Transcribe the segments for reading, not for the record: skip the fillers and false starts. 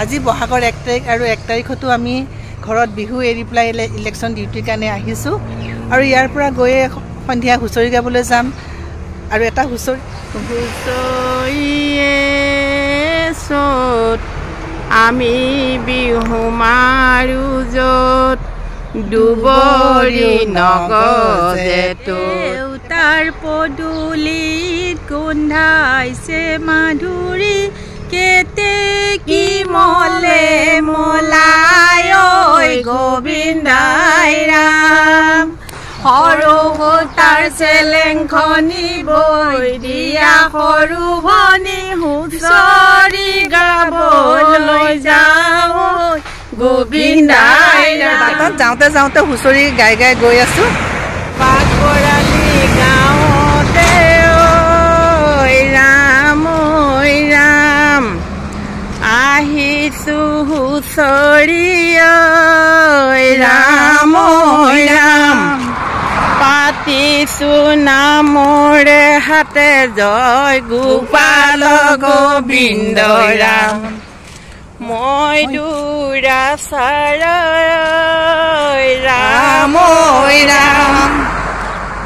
আজি বহাগৰ 1 তাৰিখ আৰু 1 তাৰিখতো আমি ঘৰত বিহু এৰি পেলাই ইলেকশ্যন ডিউটিৰ কাৰণে আহিছোঁ আৰু ইয়াৰ পৰা গৈ সন্ধিয়া হুঁচৰি গাবলৈ যাম আৰু এটা হুঁচৰিয়ে চত আমি বিহু মাৰো যত দুবৰি নগজে দেউতাৰ পদূলিত গোন্ধাইছে মাধুৰী কেতেকী মলে মলাই ঐ গোবিন্দাই ৰাম সৰু তাৰ চেলেংখনি বৈ দিয়া সৰু ভনী হুঁচৰি গাবলৈ যাওঁ গোবিন্দাই বাটত যাওঁতে যাওঁতে হুঁচৰি গাই গাই গৈ আছোঁ পাকৰালি গাঁৱতে ঐ ৰাম আহিছোঁ হুঁচৰি ৰাম পাতিছোঁ নামৰে হাতে জয় গোপাল গোবিন্দ ৰাম মই দুৰাচাৰ ৰাম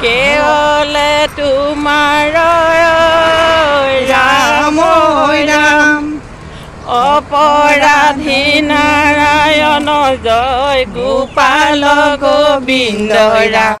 কেৱলে তোমাৰ ৰাম অপৰাধী নাৰায়ণ জয় গোপাল গোবিন্দ ৰাম।